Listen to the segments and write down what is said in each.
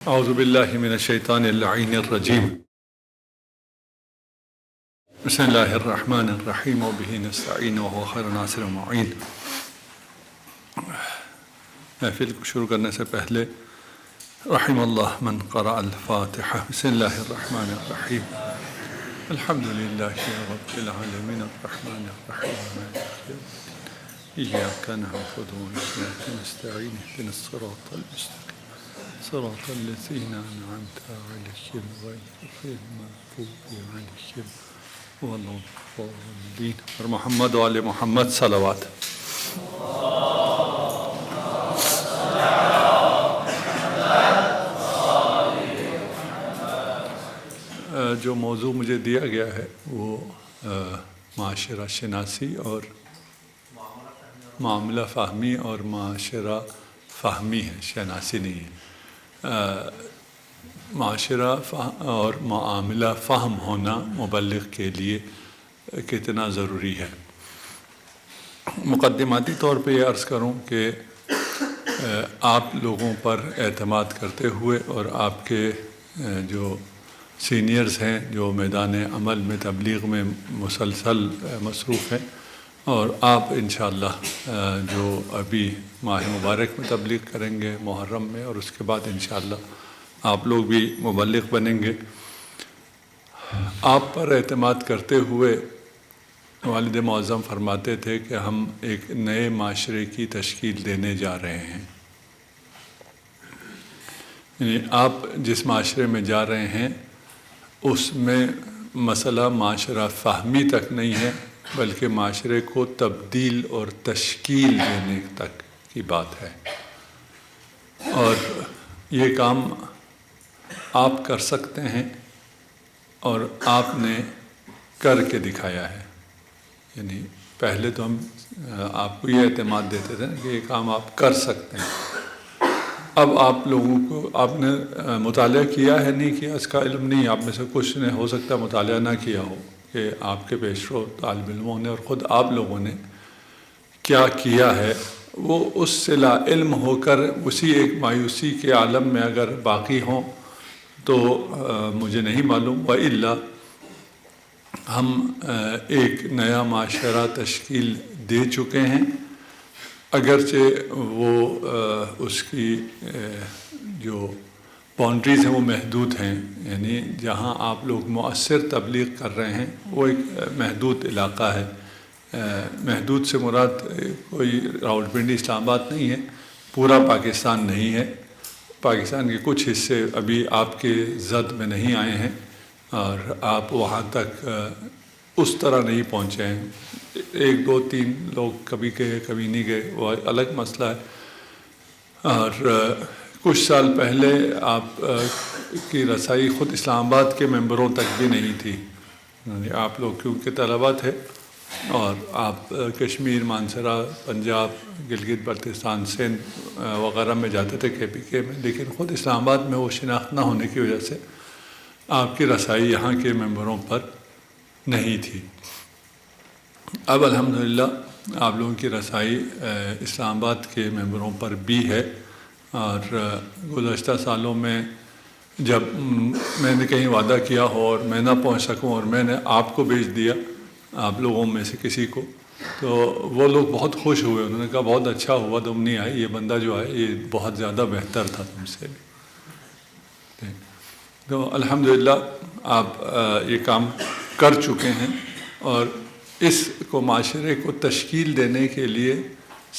اعوذ باللہ من الشیطان اللعین الرجیم بسم اللہ الرحمن الرحیم وبہ نستعین وہو خیر ناصر و معین۔ محفل کو شروع کرنے سے پہلے رحم اللہ من قرأ الفاتحہ۔ بسم اللہ الرحمن الرحیم الحمد للہ رب العالمین الرحمن الرحیم ایاک نعبد و ایاک نستعین اهدنا الصراط المستقیم صراط الذین انعمت علیہم غیر المغضوب علیہم ولا الضالین۔ اور محمد و آل محمد صلوات۔ جو موضوع مجھے دیا گیا ہے وہ معاشرہ شناسی اور معاملہ فہمی اور معاشرہ فہمی ہے، شناسی نہیں ہے۔ معاشرہ اور معاملہ فہم ہونا مبلغ کے لیے کتنا ضروری ہے۔ مقدماتی طور پہ یہ عرض کروں کہ آپ لوگوں پر اعتماد کرتے ہوئے اور آپ کے جو سینئرز ہیں جو میدان عمل میں تبلیغ میں مسلسل مصروف ہیں، اور آپ انشاءاللہ جو ابھی ماہ مبارک میں تبلیغ کریں گے محرم میں، اور اس کے بعد انشاءاللہ آپ لوگ بھی مبلغ بنیں گے، آپ پر اعتماد کرتے ہوئے والد معظم فرماتے تھے کہ ہم ایک نئے معاشرے کی تشکیل دینے جا رہے ہیں۔ یعنی آپ جس معاشرے میں جا رہے ہیں اس میں مسئلہ معاشرہ فہمی تک نہیں ہے، بلکہ معاشرے کو تبدیل اور تشکیل دینے تک کی بات ہے، اور یہ کام آپ کر سکتے ہیں اور آپ نے کر کے دکھایا ہے۔ یعنی پہلے تو ہم آپ کو یہ اعتماد دیتے تھے کہ یہ کام آپ کر سکتے ہیں، اب آپ لوگوں کو آپ نے مطالعہ کیا ہے نہیں کیا اس کا علم نہیں، آپ میں سے کچھ نے ہو سکتا ہے مطالعہ نہ کیا ہو کہ آپ کے پیشرو طالب علموں نے اور خود آپ لوگوں نے کیا کیا ہے، وہ اس سے لا علم ہو کر اسی ایک مایوسی کے عالم میں اگر باقی ہوں تو مجھے نہیں معلوم، وَإِلَّا ہم ایک نیا معاشرہ تشکیل دے چکے ہیں، اگرچہ وہ اس کی جو باؤنڈریز ہیں وہ محدود ہیں، یعنی جہاں آپ لوگ مؤثر تبلیغ کر رہے ہیں وہ ایک محدود علاقہ ہے۔ محدود سے مراد کوئی راولپنڈی اسلام آباد نہیں ہے، پورا پاکستان نہیں ہے، پاکستان کے کچھ حصے ابھی آپ کے زد میں نہیں آئے ہیں اور آپ وہاں تک اس طرح نہیں پہنچے ہیں۔ ایک دو تین لوگ کبھی گئے کبھی نہیں گئے، وہ الگ مسئلہ ہے۔ اور کچھ سال پہلے آپ کی رسائی خود اسلام آباد کے ممبروں تک بھی نہیں تھی، یعنی آپ لوگ کیونکہ طلبہ تھے اور آپ کشمیر، مانسہرہ، پنجاب، گلگت بلتستان، سندھ وغیرہ میں جاتے تھے KPK میں، لیکن خود اسلام آباد میں وہ شناخت نہ ہونے کی وجہ سے آپ کی رسائی یہاں کے ممبروں پر نہیں تھی۔ اب الحمدللہ آپ لوگوں کی رسائی اسلام آباد کے ممبروں پر بھی ہے، اور گزشتہ سالوں میں جب میں نے کہیں وعدہ کیا ہو اور میں نہ پہنچ سکوں اور میں نے آپ کو بھیج دیا، آپ لوگوں میں سے کسی کو، تو وہ لوگ بہت خوش ہوئے، انہوں نے کہا بہت اچھا ہوا تم نہیں آئے، یہ بندہ جو ہے یہ بہت زیادہ بہتر تھا تم سے بھی۔ تو الحمدللہ آپ یہ کام کر چکے ہیں، اور اس کو معاشرے کو تشکیل دینے کے لیے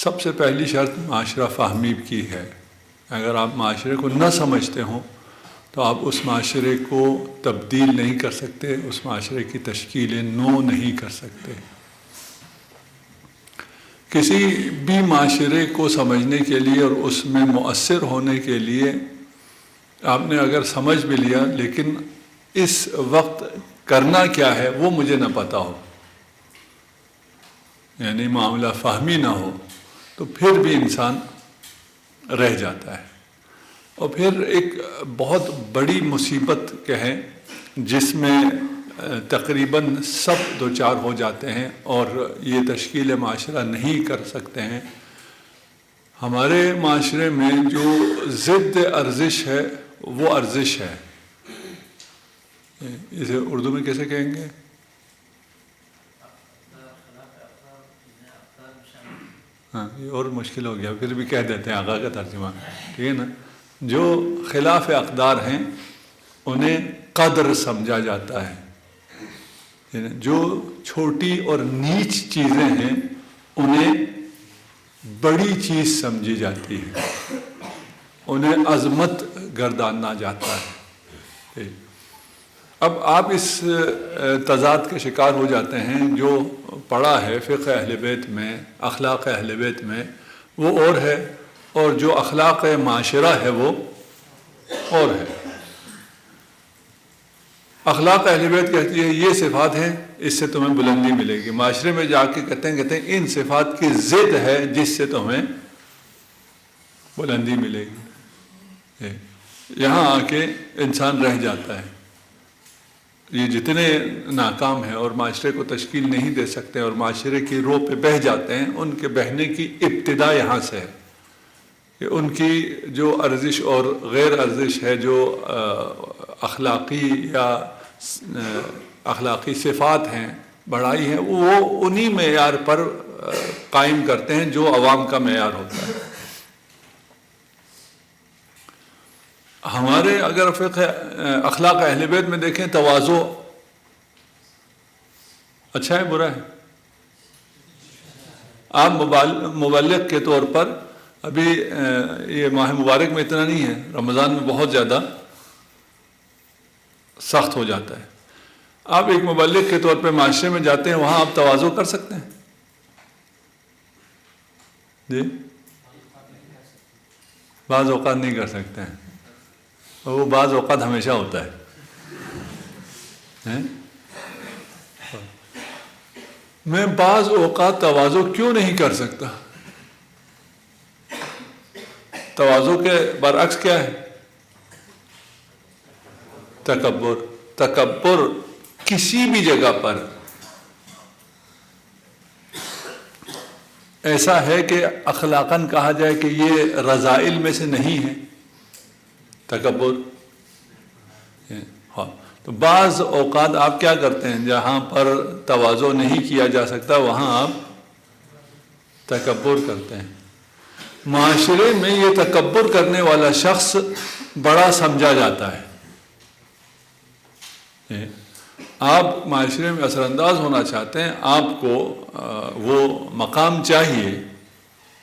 سب سے پہلی شرط معاشرہ فہمی کی ہے۔ اگر آپ معاشرے کو نہ سمجھتے ہوں تو آپ اس معاشرے کو تبدیل نہیں کر سکتے، اس معاشرے کی تشکیل نو نہیں کر سکتے۔ کسی بھی معاشرے کو سمجھنے کے لیے اور اس میں مؤثر ہونے کے لیے آپ نے اگر سمجھ بھی لیا لیکن اس وقت کرنا کیا ہے وہ مجھے نہ پتہ ہو، یعنی معاملہ فہمی نہ ہو، تو پھر بھی انسان رہ جاتا ہے، اور پھر ایک بہت بڑی مصیبت کہیں جس میں تقریباً سب دوچار ہو جاتے ہیں اور یہ تشکیل معاشرہ نہیں کر سکتے ہیں۔ ہمارے معاشرے میں جو ضد ارزش ہے وہ ارزش ہے. اسے اردو میں کیسے کہیں گے؟ ہاں یہ اور مشکل ہو گیا، پھر بھی کہہ دیتے ہیں آقا کا ترجمہ، ٹھیک ہے نا. جو خلاف اقدار ہیں انہیں قدر سمجھا جاتا ہے، جو چھوٹی اور نیچ چیزیں ہیں انہیں بڑی چیز سمجھی جاتی ہے، انہیں عظمت گردانا جاتا ہے. اب آپ اس تضاد کے شکار ہو جاتے ہیں. جو پڑھا ہے فقہ اہل بیت میں، اخلاق اہل بیت میں، وہ اور ہے، اور جو اخلاق معاشرہ ہے وہ اور ہے. اخلاق اہل بیت کہتی ہے یہ صفات ہیں، اس سے تمہیں بلندی ملے گی. معاشرے میں جا کے کہتے ہیں ان صفات کی ضد ہے جس سے تمہیں بلندی ملے گی. یہاں آ کے انسان رہ جاتا ہے. یہ جتنے ناکام ہیں اور معاشرے کو تشکیل نہیں دے سکتے اور معاشرے کی رو پہ بہہ جاتے ہیں، ان کے بہنے کی ابتدا یہاں سے ہے کہ ان کی جو ارزش اور غیر ارزش ہے، جو اخلاقی یا اخلاقی صفات ہیں، بڑائی ہے، وہ انہی معیار پر قائم کرتے ہیں جو عوام کا معیار ہوتا ہے. ہمارے اگر فقہ اخلاق اہل بیت میں دیکھیں، تواضع اچھا ہے برا ہے؟ آپ مبلغ کے طور پر ابھی یہ ماہ مبارک میں اتنا نہیں ہے، رمضان میں بہت زیادہ سخت ہو جاتا ہے. آپ ایک مبلغ کے طور پہ معاشرے میں جاتے ہیں، وہاں آپ تواضع کر سکتے ہیں؟ جی بعض اوقات نہیں کر سکتے ہیں، اور وہ بعض اوقات ہمیشہ ہوتا ہے. میں بعض اوقات تواضع کیوں نہیں کر سکتا؟ تواضع کے برعکس کیا ہے؟ تکبر. تکبر کسی بھی جگہ پر ایسا ہے کہ اخلاقاً کہا جائے کہ یہ رذائل میں سے نہیں ہے تکبر. ہاں تو بعض اوقات آپ کیا کرتے ہیں، جہاں پر تواضع نہیں کیا جا سکتا وہاں آپ تکبر کرتے ہیں. معاشرے میں یہ تکبر کرنے والا شخص بڑا سمجھا جاتا ہے. آپ معاشرے میں اثر انداز ہونا چاہتے ہیں، آپ کو وہ مقام چاہیے.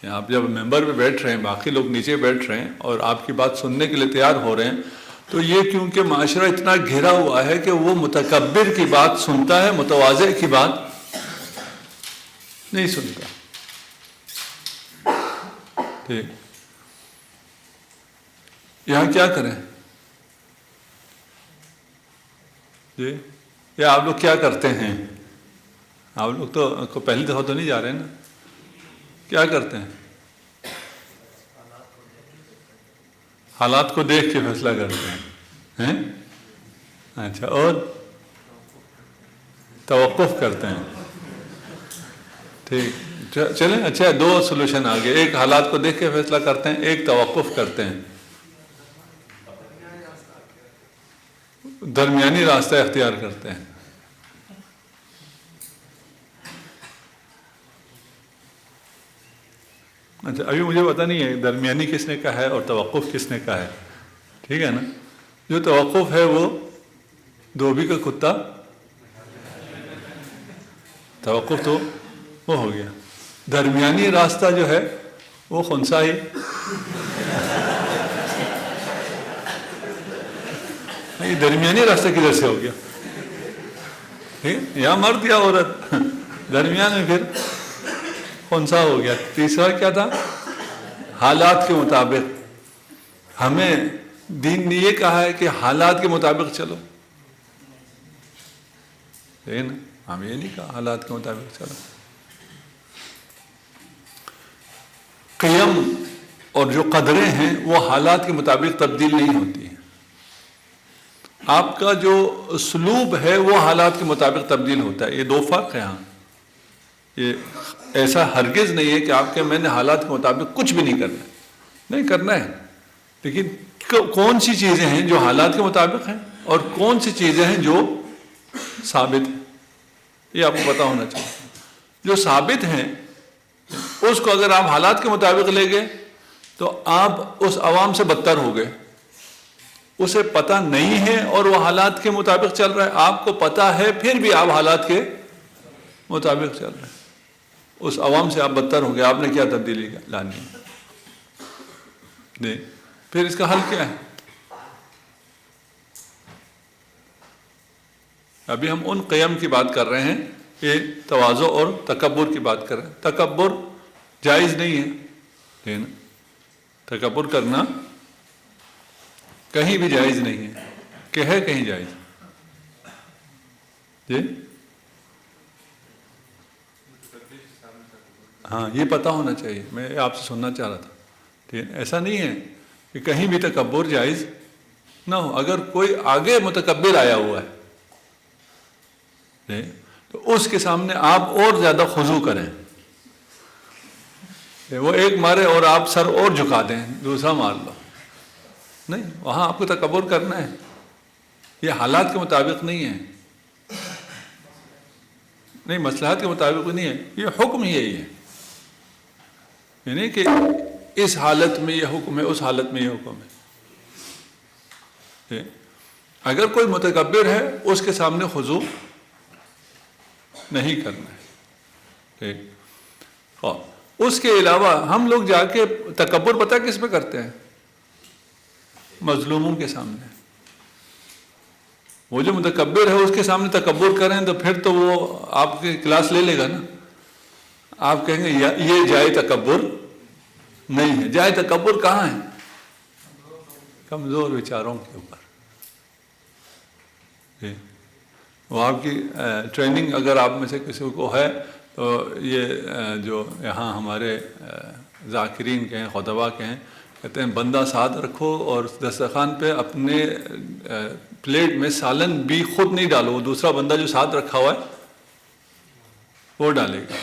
آپ جب ممبر پہ بیٹھ رہے ہیں، باقی لوگ نیچے بیٹھ رہے ہیں اور آپ کی بات سننے کے لیے تیار ہو رہے ہیں، تو یہ کیونکہ معاشرہ اتنا گھرا ہوا ہے کہ وہ متکبر کی بات سنتا ہے، متواضع کی بات نہیں سنتا. ٹھیک، یہاں کیا کریں؟ جی یا آپ لوگ کیا کرتے ہیں؟ آپ لوگ تو پہلی دفعہ تو نہیں جا رہے ہیں نا، کیا کرتے ہیں؟ حالات کو دیکھ کے فیصلہ کرتے ہیں. اچھا، اور توقف کرتے ہیں. ٹھیک، چلیں اچھا، دو سلوشن آگے. ایک حالات کو دیکھ کے فیصلہ کرتے ہیں، ایک توقف کرتے ہیں. درمیانی راستہ اختیار کرتے ہیں. اچھا، ابھی مجھے پتہ نہیں ہے درمیانی کس نے کہا ہے اور توقف کس نے کہا ہے. ٹھیک ہے نا، جو توقف ہے وہ دھوبی کا کتا، توقف تو وہ ہو گیا. درمیانی راستہ جو ہے وہ خنثی ہی. یہ درمیانی راستہ کدھر سے ہو گیا؟ یا مرد یا عورت، درمیان میں پھر خنثی ہو گیا. تیسرا کیا تھا؟ حالات کے مطابق. ہمیں دین نے یہ کہا ہے کہ حالات کے مطابق چلو، لیکن ہم یہ نہیں کہا حالات کے مطابق چلو. قیم اور جو قدریں ہیں وہ حالات کے مطابق تبدیل نہیں ہوتی ہیں. آپ کا جو اسلوب ہے وہ حالات کے مطابق تبدیل ہوتا ہے. یہ دو فرق ہیں. ہاں، یہ ایسا ہرگز نہیں ہے کہ آپ کے میں نے حالات کے مطابق کچھ بھی نہیں کرنا ہے. نہیں کرنا ہے. لیکن کون سی چیزیں ہیں جو حالات کے مطابق ہیں اور کون سی چیزیں ہیں جو ثابت ہیں، یہ آپ کو پتہ ہونا چاہیے۔ جو ثابت ہیں اس کو اگر آپ حالات کے مطابق لے گئے تو آپ اس عوام سے بدتر ہو گئے۔ اسے پتہ نہیں ہے اور وہ حالات کے مطابق چل رہا ہے، آپ کو پتہ ہے پھر بھی آپ حالات کے مطابق چل رہے ہیں، اس عوام سے آپ بدتر ہو گئے۔ آپ نے کیا تبدیلی لانی ہے؟ پھر اس کا حل کیا ہے؟ ابھی ہم ان قیم کی بات کر رہے ہیں کہ تواضع اور تکبر کی بات کر رہے ہیں۔ تکبر جائز نہیں ہے، تکبر کرنا کہیں بھی جائز نہیں ہے، کہ ہے کہیں جائز؟ جی ہاں، یہ پتہ ہونا چاہیے، میں آپ سے سننا چاہ رہا تھا۔ ٹھیک، ایسا نہیں ہے کہ کہیں بھی تکبر جائز نہ ہو۔ اگر کوئی آگے متکبر آیا ہوا ہے تو اس کے سامنے آپ اور زیادہ خضوع کریں، وہ ایک مارے اور آپ سر اور جھکا دیں، دوسرا مار لو، نہیں، وہاں آپ کو تکبر کرنا ہے۔ یہ حالات کے مطابق نہیں ہے، نہیں، مصلحت کے مطابق نہیں ہے، یہ حکم ہی یہی ہے، یعنی کہ اس حالت میں یہ حکم ہے، اس حالت میں یہ حکم ہے۔ اگر کوئی متکبر ہے اس کے سامنے خضوع نہیں کرنا ہے۔ اور اس کے علاوہ ہم لوگ جا کے تکبر پتہ کس میں کرتے ہیں؟ مظلوموں کے سامنے۔ وہ جو متکبر ہے اس کے سامنے تکبر کریں تو پھر تو وہ آپ کی کلاس لے لے گا نا، آپ کہیں گے یہ جائے تکبر نہیں ہے۔ جائے تکبر کہاں ہے؟ کمزور وچاروں کے اوپر۔ وہ آپ کی ٹریننگ اگر آپ میں سے کسی کو ہے تو یہ جو یہاں ہمارے ذاکرین کے ہیں، خطبہ کے ہیں، کہتے ہیں بندہ ساتھ رکھو اور دسترخوان پہ اپنے پلیٹ میں سالن بھی خود نہیں ڈالو، وہ دوسرا بندہ جو ساتھ رکھا ہوا ہے وہ ڈالے گا۔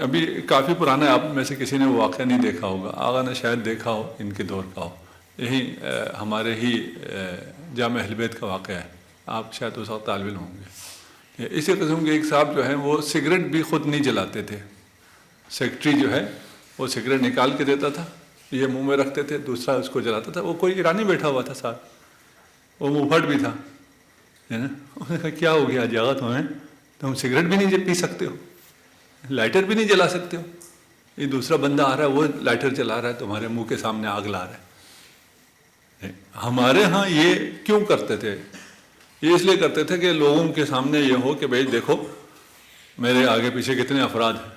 ابھی کافی پرانا ہے، آپ میں سے کسی نے وہ واقعہ نہیں دیکھا ہوگا، آغا نے شاید دیکھا ہو، ان کے دور کا ہو، یہی ہمارے ہی جامع اہل بیت کا واقعہ ہے، آپ شاید اس وقت طالب علم ہوں گے۔ اسی قسم کے ایک صاحب جو ہیں وہ سگریٹ بھی خود نہیں جلاتے تھے، سیکرٹری جو ہے وہ سگریٹ نکال کے دیتا تھا، یہ منہ میں رکھتے تھے، دوسرا اس کو جلاتا تھا۔ وہ کوئی ایرانی بیٹھا ہوا تھا ساتھ، وہ منہ پھٹ بھی تھا، ہے نا۔ انہوں نے کہا کیا ہو گیا جاغا تمہیں، تم سگریٹ بھی نہیں پی سکتے ہو، لائٹر بھی نہیں جلا سکتے ہو، یہ دوسرا بندہ آ رہا ہے وہ لائٹر جلا رہا ہے، تمہارے منہ کے سامنے آگ لا رہا ہے۔ ہمارے ہاں یہ کیوں کرتے تھے؟ یہ اس لیے کرتے تھے کہ لوگوں کے سامنے یہ ہو کہ بھئی دیکھو میرے آگے پیچھے کتنے افراد ہیں۔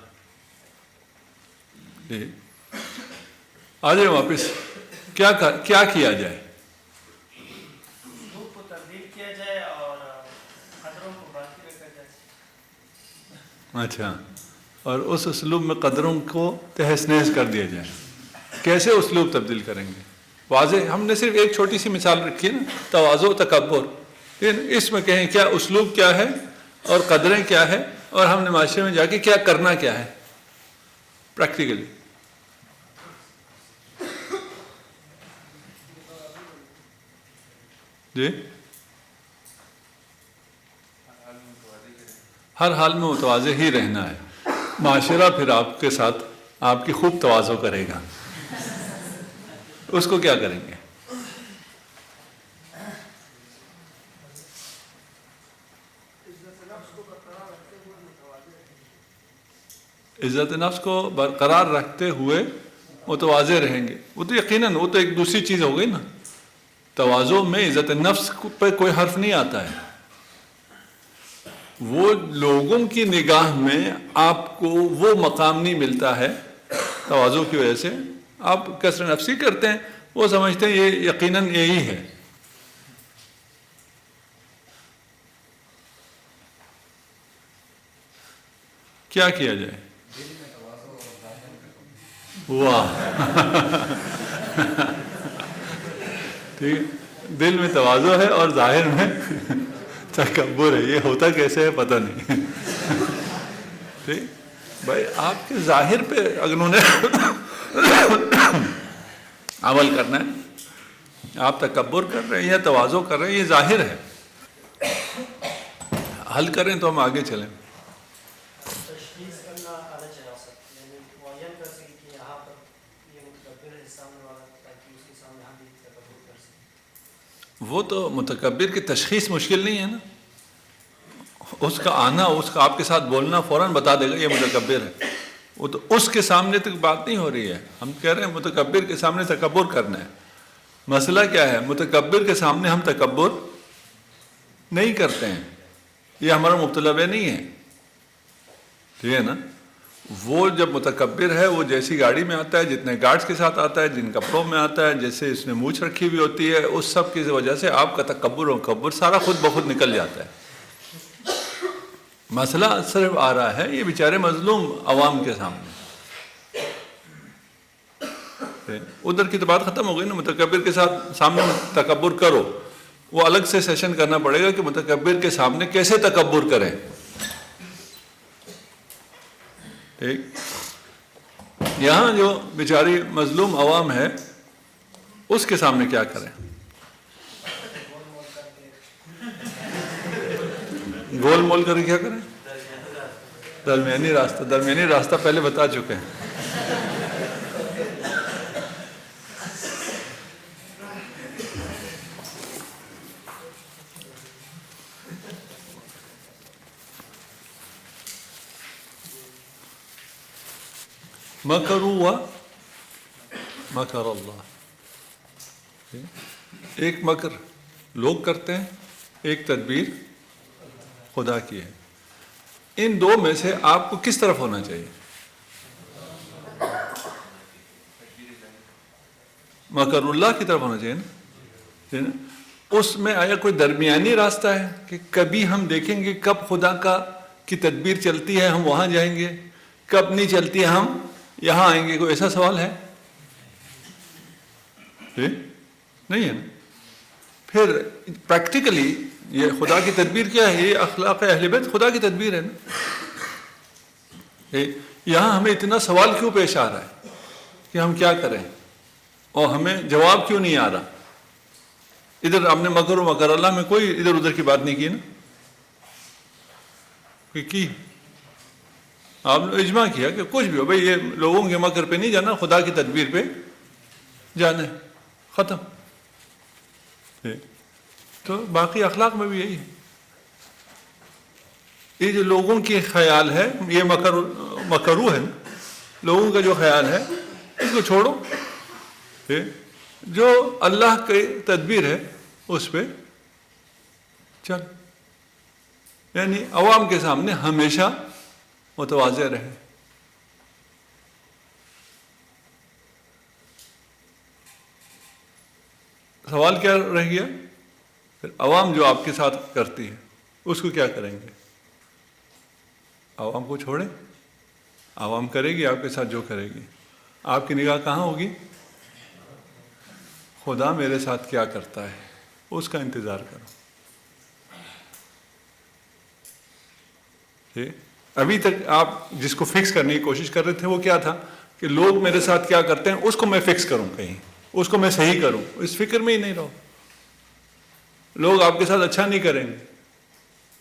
آ جائے واپس، کیا کیا جائے؟ اسلوب کو تبدیل کیا جائے اور قدروں کو باقی رکھا جائے۔ اچھا، اور اس اسلوب میں قدروں کو تہس نہس کر دیا جائے۔ کیسے اسلوب تبدیل کریں گے؟ واضح، ہم نے صرف ایک چھوٹی سی مثال رکھی ہے نا، تواضع و تکبر، اس میں کہیں کیا اسلوب کیا ہے اور قدریں کیا ہے، اور ہم نے معاشرے میں جا کے کیا کرنا کیا ہے پریکٹیکلی۔ جی، ہر حال میں متواضع ہی رہنا ہے، معاشرہ پھر آپ کے ساتھ آپ کی خوب تواضع کرے گا، اس کو کیا کریں گے؟ عزت نفس کو برقرار رکھتے ہوئے متواضع رہیں گے، وہ تو یقیناً وہ تو ایک دوسری چیز ہو گئی نا۔ تواضع میں عزت نفس پہ کوئی حرف نہیں آتا ہے، وہ لوگوں کی نگاہ میں آپ کو وہ مقام نہیں ملتا ہے تواضع کی وجہ سے، آپ کسر نفسی کرتے ہیں، وہ سمجھتے ہیں یہ یقیناً یہی ہے۔ کیا کیا جائے؟ واہ ٹھیک، دل میں تواضع ہے اور ظاہر میں تکبر ہے، یہ ہوتا کیسے ہے پتہ نہیں۔ ٹھیک بھائی، آپ کے ظاہر پہ اگر انہوں نے عمل کرنا ہے. آپ تکبر کر رہے ہیں یا تواضع کر رہے ہیں، یہ ظاہر ہے. حل کریں تو ہم آگے چلیں. تشخیص کرنا آنا چاہیے سر، یعنی معین کر سکیں کہ یہاں پر یہ متکبر ہے سامنے والا، تاکہ اس کے سامنے ہم بھی تکبر کر سکیں. وہ تو متکبر کی تشخیص مشکل نہیں ہے نا. اس کا آنا، اس کا آپ کے ساتھ بولنا فوراً بتا دے گا یہ متکبر ہے. وہ تو اس کے سامنے تک بات نہیں ہو رہی ہے. ہم کہہ رہے ہیں متکبر کے سامنے تکبر کرنا ہے. مسئلہ کیا ہے؟ متکبر کے سامنے ہم تکبر نہیں کرتے ہیں، یہ ہمارا مطلب نہیں ہے. ٹھیک ہے نا. وہ جب متکبر ہے، وہ جیسی گاڑی میں آتا ہے، جتنے گارڈز کے ساتھ آتا ہے، جن کپڑوں میں آتا ہے، جیسے اس نے مونچھ رکھی ہوئی ہوتی ہے، اس سب کی وجہ سے آپ کا تکبر و مکبر سارا خود بخود نکل جاتا ہے. مسئلہ صرف آ رہا ہے یہ بیچارے مظلوم عوام کے سامنے. ادھر کی تو بات ختم ہو گئی نا. متکبر کے ساتھ سامنے تکبر کرو، وہ الگ سے سیشن کرنا پڑے گا کہ متکبر کے سامنے کیسے تکبر کریں. ٹھیک. یہاں جو بیچاری مظلوم عوام ہے اس کے سامنے کیا کریں؟ گول مول کر کے کیا کریں؟ درمیانی راستہ. درمیانی راستہ پہلے بتا چکے ہیں. مکروا و مکر اللہ. ایک مکر لوگ کرتے ہیں، ایک تدبیر خدا کی ہے. ان دو میں سے آپ کو کس طرف ہونا چاہیے؟ مکر اللہ کی طرف ہونا چاہیے نا. اس میں آیا کوئی درمیانی راستہ ہے کہ کبھی ہم دیکھیں گے کب خدا کی تدبیر چلتی ہے ہم وہاں جائیں گے، کب نہیں چلتی ہے ہم یہاں آئیں گے؟ کوئی ایسا سوال ہے؟ نہیں ہے نا. پھر پریکٹیکلی یہ خدا کی تدبیر کیا ہے؟ یہ اخلاق اہل بیت خدا کی تدبیر ہے نا. یہاں ہمیں اتنا سوال کیوں پیش آ رہا ہے کہ ہم کیا کریں، اور ہمیں جواب کیوں نہیں آ رہا؟ ادھر ہم نے مکر و مکر اللہ میں کوئی ادھر ادھر کی بات نہیں کی نا. کی آپ نے اجماع کیا کہ کچھ بھی ہو بھائی یہ لوگوں کے مکر پہ نہیں جانا، خدا کی تدبیر پہ جانا ہے، ختم. تو باقی اخلاق میں بھی یہی ہے. یہ جو لوگوں کے خیال ہے یہ مکرو ہے نا. لوگوں کا جو خیال ہے اس کو چھوڑو. جو اللہ کی تدبیر ہے اس پہ چل. یعنی عوام کے سامنے ہمیشہ متواضع رہے. سوال کیا رہ گیا؟ پھر عوام جو آپ کے ساتھ کرتی ہے اس کو کیا کریں گے؟ عوام کو چھوڑیں، عوام کرے گی آپ کے ساتھ جو کرے گی. آپ کی نگاہ کہاں ہوگی؟ خدا میرے ساتھ کیا کرتا ہے اس کا انتظار کرو. ابھی تک آپ جس کو فکس کرنے کی کوشش کر رہے تھے وہ کیا تھا کہ لوگ میرے ساتھ کیا کرتے ہیں اس کو میں فکس کروں، کہیں اس کو میں صحیح کروں. اس فکر میں ہی نہیں رہو. لوگ آپ کے ساتھ اچھا نہیں کریں گے،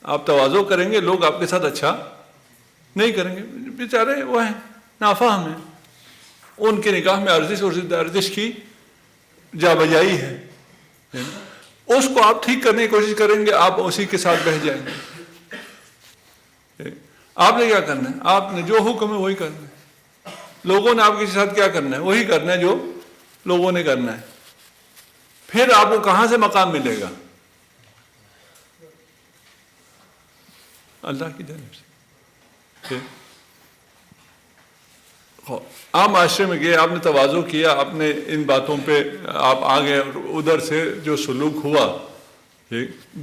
آپ تواضع کریں گے، لوگ آپ کے ساتھ اچھا نہیں کریں گے. بیچارے وہ ہیں نافہم ہیں، ان کے نگاہ میں ارزش اور ضد ارزش کی جا بجائی ہے. اس کو آپ ٹھیک کرنے کی کوشش کریں گے، آپ اسی کے ساتھ بہہ جائیں گے. آپ نے کیا کرنا ہے؟ آپ نے جو حکم ہے وہی کرنا ہے. لوگوں نے آپ کے ساتھ کیا کرنا ہے؟ وہی کرنا ہے جو لوگوں نے کرنا ہے. پھر آپ کو کہاں سے مقام ملے گا؟ اللہ کی جانب سے. آپ معاشرے میں گئے، آپ نے تواضع کیا، آپ نے ان باتوں پہ آپ آ گئے، ادھر سے جو سلوک ہوا،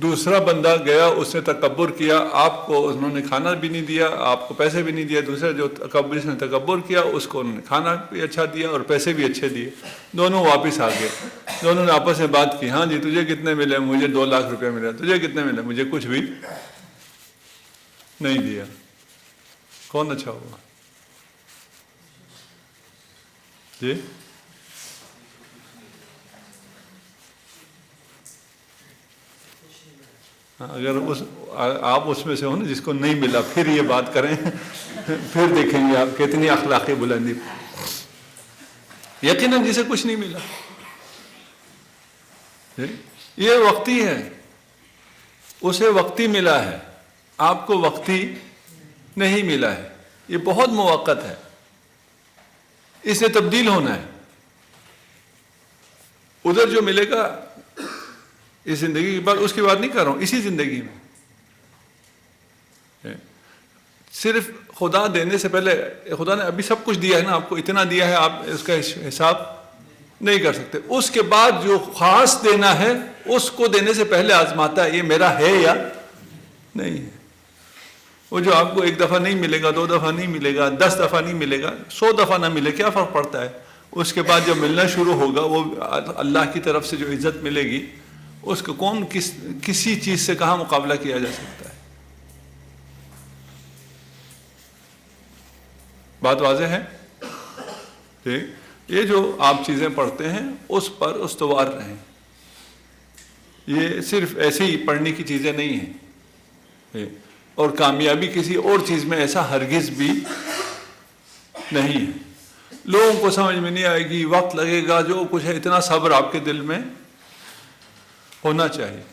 دوسرا بندہ گیا اس نے تکبر کیا، آپ کو انہوں نے کھانا بھی نہیں دیا، آپ کو پیسے بھی نہیں دیا. دوسرے جو جس نے تکبر کیا اس کو انہوں نے کھانا بھی اچھا دیا اور پیسے بھی اچھے دیے. دونوں واپس آ گئے، دونوں نے آپس میں بات کی. ہاں جی تجھے کتنے ملے؟ مجھے 2 لاکھ روپے ملے. تجھے کتنے ملے؟ مجھے کچھ بھی نہیں دیا. کون اچھا ہوا؟ جی اگر آپ اس میں سے ہو نا جس کو نہیں ملا، پھر یہ بات کریں پھر دیکھیں گے آپ کتنی اخلاقی بلندی. یقیناً جسے کچھ نہیں ملا، یہ وقتی ہے، اسے وقتی ملا ہے، آپ کو وقتی نہیں ملا ہے، یہ بہت موقت ہے، اس سے تبدیل ہونا ہے. ادھر جو ملے گا اس زندگی کے بعد، اس کی بات نہیں کر رہا ہوں، اسی زندگی میں صرف خدا دینے سے پہلے، خدا نے ابھی سب کچھ دیا ہے نا آپ کو، اتنا دیا ہے، آپ اس کا حساب نہیں کر سکتے. اس کے بعد جو خاص دینا ہے اس کو دینے سے پہلے آزماتا ہے یہ میرا ہے یا نہیں ہے. وہ جو آپ کو ایک دفعہ نہیں ملے گا، 2 دفعہ نہیں ملے گا، 10 دفعہ نہیں ملے گا، 100 دفعہ نہ ملے، کیا فرق پڑتا ہے؟ اس کے بعد جب ملنا شروع ہوگا، وہ اللہ کی طرف سے جو عزت ملے گی، اس کو کون کسی چیز سے کہاں مقابلہ کیا جا سکتا ہے؟ بات واضح ہے؟ ٹھیک، یہ جو آپ چیزیں پڑھتے ہیں اس پر استوار رہیں. یہ صرف ایسے ہی پڑھنے کی چیزیں نہیں ہیں، اور کامیابی کسی اور چیز میں ایسا ہرگز بھی نہیں ہے. لوگوں کو سمجھ میں نہیں آئے گی، وقت لگے گا، جو کچھ ہے، اتنا صبر آپ کے دل میں ہونا چاہیے.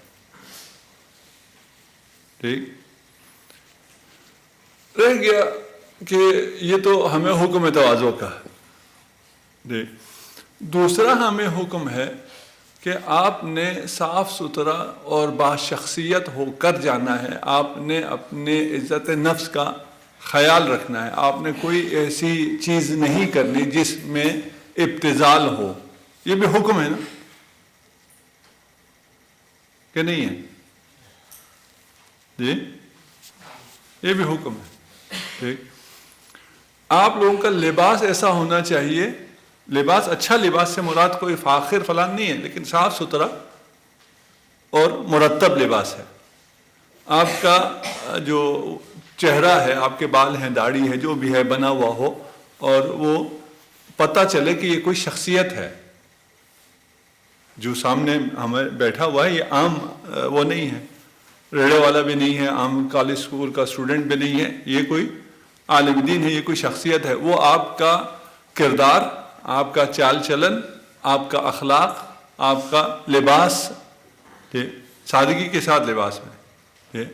ٹھیک، رہ گیا کہ یہ تو ہمیں حکم تواضع کا ہے. دوسرا ہمیں حکم ہے کہ آپ نے صاف ستھرا اور باشخصیت ہو کر جانا ہے. آپ نے اپنے عزت نفس کا خیال رکھنا ہے. آپ نے کوئی ایسی چیز نہیں کرنی جس میں ابتذال ہو. یہ بھی حکم ہے نا کہ نہیں ہے؟ جی یہ بھی حکم ہے. ٹھیک، آپ لوگوں کا لباس ایسا ہونا چاہیے. لباس، اچھا لباس سے مراد کوئی فاخر فلان نہیں ہے، لیکن صاف ستھرا اور مرتب لباس ہے. آپ کا جو چہرہ ہے، آپ کے بال ہیں، داڑھی ہے، جو بھی ہے بنا ہوا ہو، اور وہ پتہ چلے کہ یہ کوئی شخصیت ہے. جو سامنے ہمیں بیٹھا ہوا ہے یہ عام وہ نہیں ہے، ریڑے والا بھی نہیں ہے، عام کالج اسکول کا اسٹوڈنٹ بھی نہیں ہے، یہ کوئی عالم دین ہے، یہ کوئی شخصیت ہے. وہ آپ کا کردار، آپ کا چال چلن، آپ کا اخلاق، آپ کا لباس، سادگی کے ساتھ لباس میں،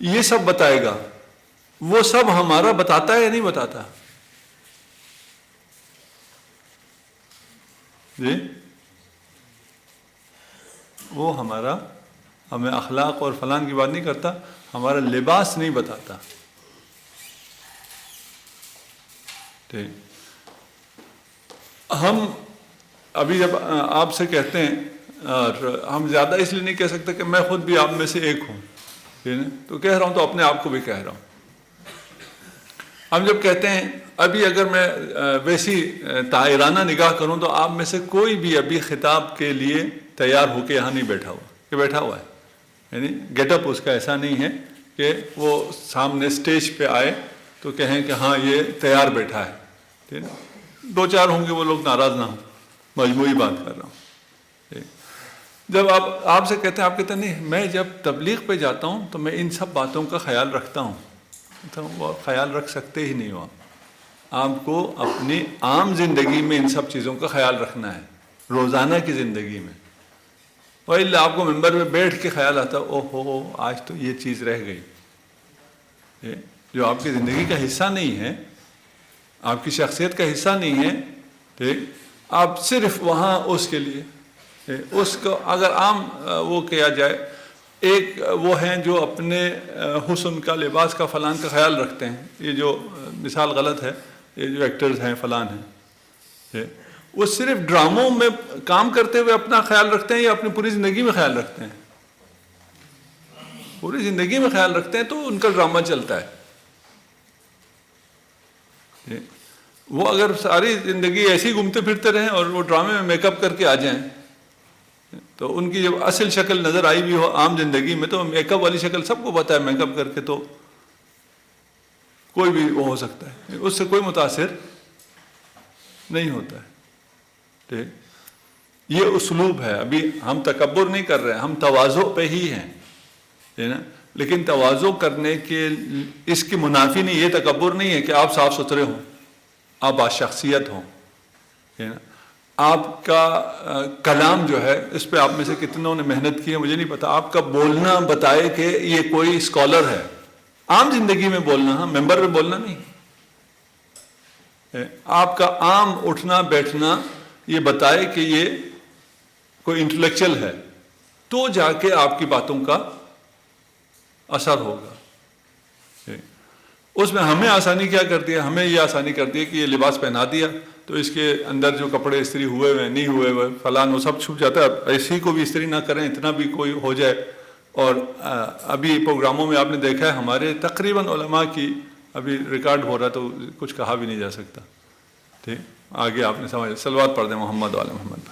یہ سب بتائے گا. وہ سب ہمارا بتاتا ہے یا نہیں بتاتا؟ جی وہ ہمیں اخلاق اور فلان کی بات نہیں کرتا، ہمارا لباس نہیں بتاتا. ٹھیک، ہم ابھی جب آپ سے کہتے ہیں، اور ہم زیادہ اس لیے نہیں کہہ سکتے کہ میں خود بھی آپ میں سے ایک ہوں، تو کہہ رہا ہوں تو اپنے آپ کو بھی کہہ رہا ہوں. ہم جب کہتے ہیں، ابھی اگر میں ویسی طائرانہ نگاہ کروں تو آپ میں سے کوئی بھی ابھی خطاب کے لیے تیار ہو کے یہاں نہیں بیٹھا ہوا، کہ بیٹھا ہوا ہے. یعنی گیٹ اپ اس کا ایسا نہیں ہے کہ وہ سامنے اسٹیج پہ آئے تو کہیں کہ ہاں یہ تیار بیٹھا ہے. ٹھیک ہے، 2-4 ہوں گے وہ لوگ ناراض نہ ہوں، مجموعی بات کر رہا ہوں. جب آپ سے کہتے ہیں، آپ کہتے ہیں نہیں، میں جب تبلیغ پہ جاتا ہوں تو میں ان سب باتوں کا خیال رکھتا ہوں. تو وہ خیال رکھ سکتے ہی نہیں ہو. آپ کو اپنی عام زندگی میں ان سب چیزوں کا خیال رکھنا ہے، روزانہ کی زندگی میں. وَإِلَّا آپ کو ممبر میں بیٹھ کے خیال آتا، او ہو آج تو یہ چیز رہ گئی، جو آپ کی زندگی کا حصہ نہیں ہے، آپ کی شخصیت کا حصہ نہیں ہے. ٹھیک، آپ صرف وہاں اس کے لیے، اس کو اگر عام وہ کیا جائے، ایک وہ ہیں جو اپنے حسن کا، لباس کا، فلان کا خیال رکھتے ہیں. یہ جو مثال غلط ہے، یہ جو ایکٹرز ہیں فلان ہیں، وہ صرف ڈراموں میں کام کرتے ہوئے اپنا خیال رکھتے ہیں یا اپنی پوری زندگی میں خیال رکھتے ہیں؟ پوری زندگی میں خیال رکھتے ہیں تو ان کا ڈرامہ چلتا ہے. وہ اگر ساری زندگی ایسے ہی گھومتے پھرتے رہیں اور وہ ڈرامے میں میک اپ کر کے آ جائیں تو ان کی جب اصل شکل نظر آئی بھی ہو عام زندگی میں، تو میک اپ والی شکل سب کو پتہ ہے، میک اپ کر کے تو کوئی بھی وہ ہو سکتا ہے، اس سے کوئی متاثر نہیں ہوتا ہے. ٹھیک، یہ اسلوب ہے. ابھی ہم تکبر نہیں کر رہے ہیں، ہم تواضع پہ ہی ہیں، ٹھیک نا. لیکن تواضع کرنے کے اس کی منافی نہیں، یہ تکبر نہیں ہے کہ آپ صاف ستھرے ہوں، آپ باشخصیت ہوں، ٹھیک نا. آپ کا کلام جو ہے اس پہ آپ میں سے کتنوں نے محنت کی ہے مجھے نہیں پتا. آپ کا بولنا بتائے کہ یہ کوئی اسکالر ہے. عام زندگی میں بولنا، ہاں ممبر پہ بولنا نہیں. آپ کا عام اٹھنا بیٹھنا یہ بتائے کہ یہ کوئی انٹلیکچل ہے، تو جا کے آپ کی باتوں کا اثر ہوگا. اس میں ہمیں آسانی کیا کرتی ہے؟ ہمیں یہ آسانی کرتی ہے کہ یہ لباس پہنا دیا تو اس کے اندر جو کپڑے استری ہوئے ہوئے نہیں ہوئے ہوئے فلان وہ سب چھپ جاتا ہے. ایسی کو بھی استری نہ کریں، اتنا بھی کوئی ہو جائے. اور ابھی پروگراموں میں آپ نے دیکھا ہے ہمارے تقریباً علماء کی ابھی ریکارڈ ہو رہا تو کچھ کہا بھی نہیں جا سکتا. ٹھیک، آگے آپ نے سمجھ. صلوات پڑھ دیں محمد وعلی محمد.